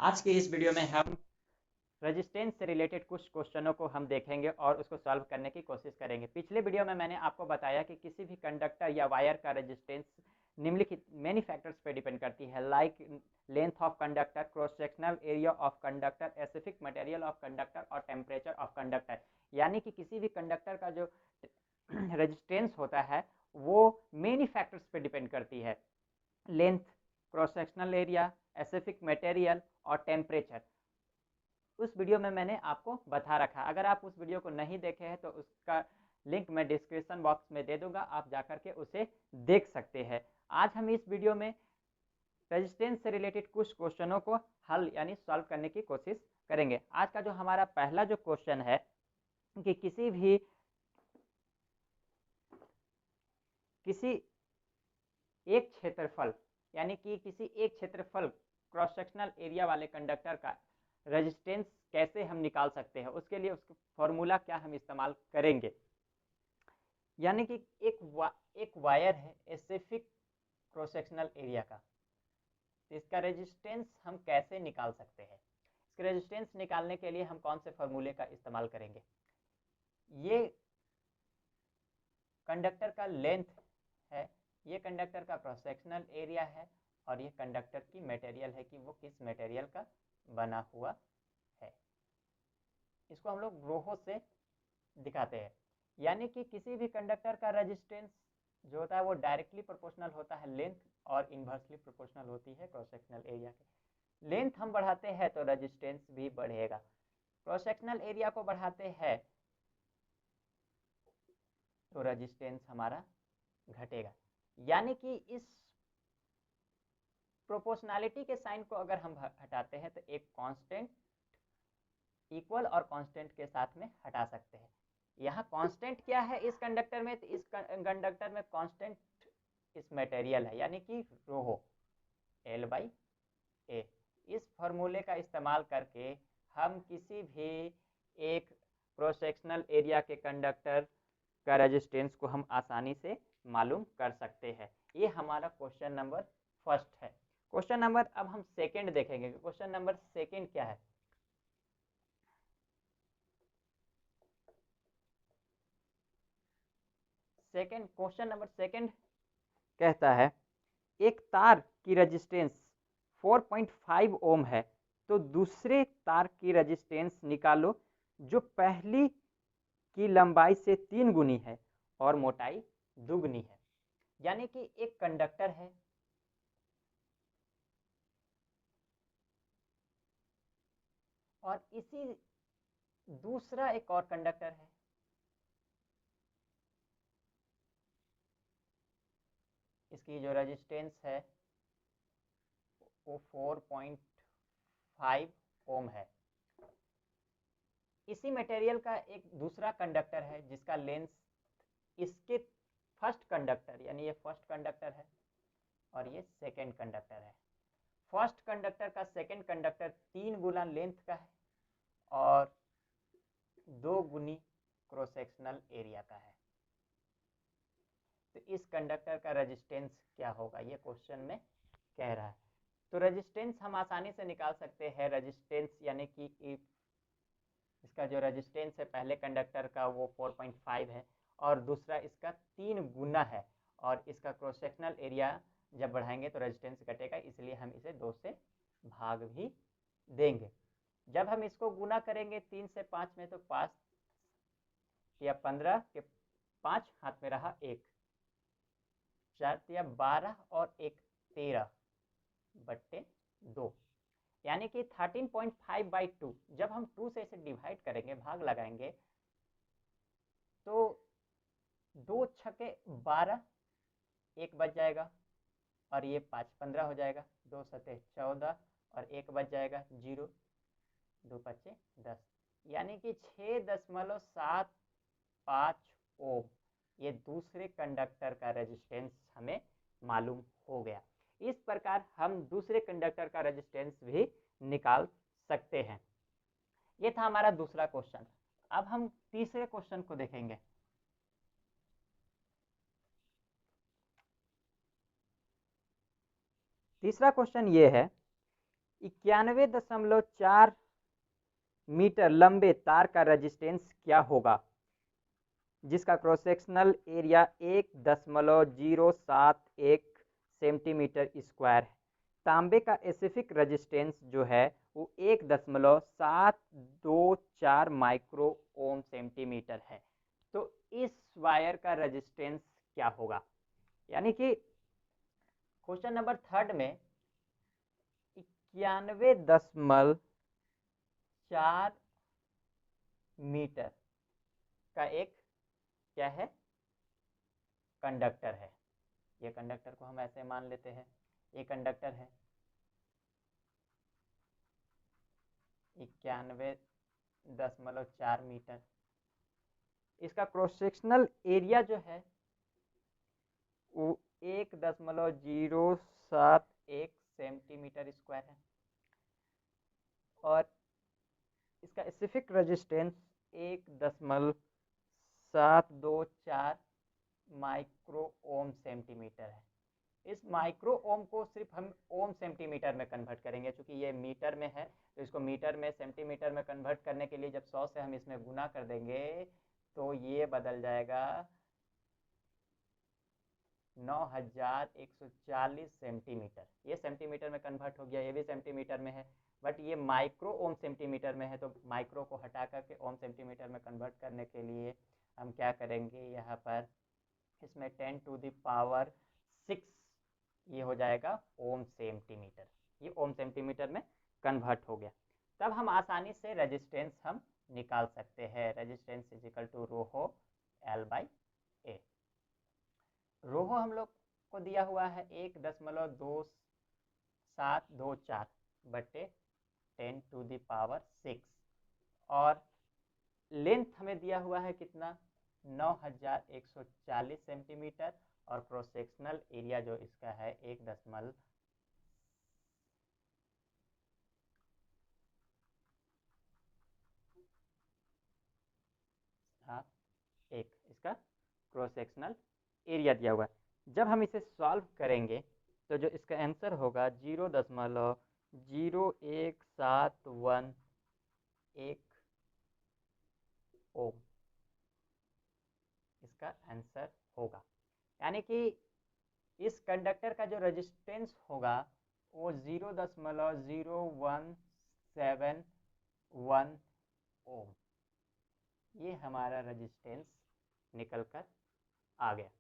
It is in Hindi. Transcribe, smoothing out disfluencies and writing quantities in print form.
आज के इस वीडियो में हम रेजिस्टेंस से रिलेटेड कुछ क्वेश्चनों को हम देखेंगे और उसको सॉल्व करने की कोशिश करेंगे। पिछले वीडियो में मैंने आपको बताया कि किसी भी कंडक्टर या वायर का रेजिस्टेंस निम्नलिखित मेनी फैक्टर्स पे डिपेंड करती है, like length of conductor, cross sectional area of conductor, specific material of conductor और टेम्परेचर ऑफ कंडक्टर। यानी कि किसी भी कंडक्टर का जो रेजिस्टेंस होता है वो मेनी फैक्टर्स पे डिपेंड करती है, length, cross sectional area, specific material और टेम्परेचर। उस वीडियो में मैंने आपको बता रखा। अगर आप उस वीडियो को नहीं देखे हैं तो उसका लिंक मैं डिस्क्रिप्शन बॉक्स में दे दूंगा, आप जाकर के उसे देख सकते हैं। आज हम इस वीडियो में रेजिस्टेंस से रिलेटेड कुछ क्वेश्चनों को हल यानी सॉल्व करने की कोशिश करेंगे। आज का जो हमारा पहला जो क्वेश्चन है कि किसी एक क्षेत्रफल यानी कि किसी एक क्षेत्रफल क्रॉस सेक्शनल एरिया वाले कंडक्टर का रेजिस्टेंस कैसे हम निकाल सकते हैं, उसके लिए उसका फॉर्मूला क्या हम इस्तेमाल करेंगे। यानी कि एक वायर है स्पेसिफिक क्रॉस सेक्शनल एरिया का, तो इसका रेजिस्टेंस हम कैसे निकाल सकते हैं। इसका रेजिस्टेंस निकालने के लिए हम कौन से फॉर्मूले का इस्तेमाल करेंगे। ये कंडक्टर का लेंथ है, ये कंडक्टर का क्रॉस सेक्शनल एरिया है और ये कंडक्टर की मटेरियल है कि वो किस मटेरियल का बना हुआ है। इसको हम लोग रोहो से दिखाते हैं। यानी कि किसी भी कंडक्टर का रेजिस्टेंस जो होता है वो डायरेक्टली प्रोपोर्शनल होता है लेंथ और इन्वर्सली प्रोपोर्शनल होती है क्रॉस सेक्शनल एरिया के। लेंथ हम बढ़ाते हैं तो रेजिस्टेंस भी बढ़ेगा, क्रॉस सेक्शनल एरिया को बढ़ाते हैं तो रेजिस्टेंस हमारा घटेगा। यानी कि इस प्रोपोर्शनैलिटी के साइन को अगर हम हटाते हैं तो एक कांस्टेंट इक्वल और कांस्टेंट के साथ में हटा सकते हैं। यहाँ कांस्टेंट क्या है इस कंडक्टर में, तो इस कंडक्टर में कांस्टेंट इस मटेरियल है यानी कि रोहो L/A। इस फॉर्मूले का इस्तेमाल करके हम किसी भी एक क्रॉस सेक्शनल एरिया के कंडक्टर का रेजिस्टेंस को हम आसानी से मालूम कर सकते हैं। ये हमारा क्वेश्चन नंबर फर्स्ट है। क्वेश्चन नंबर अब हम सेकंड देखेंगे। क्वेश्चन नंबर सेकंड क्या है। सेकंड क्वेश्चन नंबर सेकंड कहता है एक तार की रेजिस्टेंस 4.5 ओम है तो दूसरे तार की रेजिस्टेंस निकालो जो पहली की लंबाई से 3 गुनी है और मोटाई दुगनी है। यानी कि एक कंडक्टर है और इसी दूसरा एक और कंडक्टर है, इसकी जो रेजिस्टेंस है वो 4.5 ओम है। इसी मटेरियल का एक दूसरा कंडक्टर है जिसका लेंथ इसके फर्स्ट कंडक्टर यानी ये फर्स्ट कंडक्टर है और ये सेकंड कंडक्टर है। फर्स्ट कंडक्टर का सेकंड कंडक्टर 3 गुना लेंथ का है और 2 गुनी क्रॉस सेक्शनल एरिया का है। तो इस कंडक्टर का रेजिस्टेंस क्या होगा ये क्वेश्चन में कह रहा है। तो रेजिस्टेंस हम आसानी से निकाल सकते हैं। रेजिस्टेंस यानी कि इसका जो रेजिस्टेंस है पहले कंडक्टर का वो 4.5 है और दूसरा इसका 3 गुना है और इसका क्रॉस सेक्शनल एरिया जब बढ़ाएंगे तो रेजिस्टेंस घटेगा, इसलिए हम इसे 2 से भाग भी देंगे। जब हम इसको गुना करेंगे 3 से 5 में तो 5 या 15 के 5 हाथ में रहा 1, 4 या 12 और 1 13/2 यानी कि 13.5/2। जब हम 2 से इसे डिवाइड करेंगे, भाग लगाएंगे तो 2 छके 12, 1 बच जाएगा और ये 5 15 हो जाएगा, 2 सते 14 और 1 बच जाएगा 0, 2 पच्चे 10 यानी कि 6.75 ओम ये दूसरे कंडक्टर का रेजिस्टेंस हमें मालूम हो गया। इस प्रकार हम दूसरे कंडक्टर का रेजिस्टेंस भी निकाल सकते हैं। ये था हमारा दूसरा क्वेश्चन। अब हम तीसरे क्वेश्चन को देखेंगे। तीसरा क्वेश्चन ये है 91.4 मीटर लंबे तार का रेजिस्टेंस क्या होगा, जिसका cross sectional area 1.071 centimetre square है। तांबे का स्पेसिफिक रेजिस्टेंस जो है वो 1.724 माइक्रो ओम सेंटीमीटर है। तो इस वायर का रेजिस्टेंस क्या होगा, यानी कि क्वेश्चन नंबर 3 में 91.4 मीटर का एक क्या है, कंडक्टर है। ये कंडक्टर को हम ऐसे मान लेते हैं, ये कंडक्टर है 91.4 मीटर। इसका क्रॉस सेक्शनल एरिया जो है वो 1.071 सेंटीमीटर स्क्वायर है, और इसका specific resistance 1.724 micro ohm centimetre है। इस माइक्रो ओम को सिर्फ हम ओम सेंटीमीटर में कन्वर्ट करेंगे, क्योंकि ये मीटर में है तो इसको मीटर में सेंटीमीटर में कन्वर्ट करने के लिए जब 100 से हम इसमें गुना कर देंगे तो ये बदल जाएगा 9140 सेंटीमीटर। ये सेंटीमीटर में कन्वर्ट हो गया, ये भी सेंटीमीटर में है, बट ये माइक्रो ओम सेंटीमीटर में है, तो माइक्रो को हटा करके ओम सेंटीमीटर में कन्वर्ट करने के लिए हम क्या करेंगे, यहाँ पर इसमें 10⁶ ये हो जाएगा ओम सेंटीमीटर। ये ओम सेंटीमीटर में कन्वर्ट हो गया। तब हम आसानी से रेजिस्टेंस हम निकाल सकते हैं। Resistance is equal to ρ L/A। ρ हम लोग को दिया हुआ है 1.2724 बटे 10⁶, और लेंथ हमें दिया हुआ है कितना, 9140 सेंटीमीटर, और क्रॉस सेक्शनल एरिया जो इसका है 1.7 इसका क्रॉस सेक्शनल एरिया दिया हुआ है। जब हम इसे सॉल्व करेंगे तो जो इसका आंसर होगा 0.0171 ओम इसका आंसर होगा। यानी कि इस कंडक्टर का जो रेजिस्टेंस होगा वो 0.0171 ओम, ये हमारा रेजिस्टेंस निकल कर आ गया।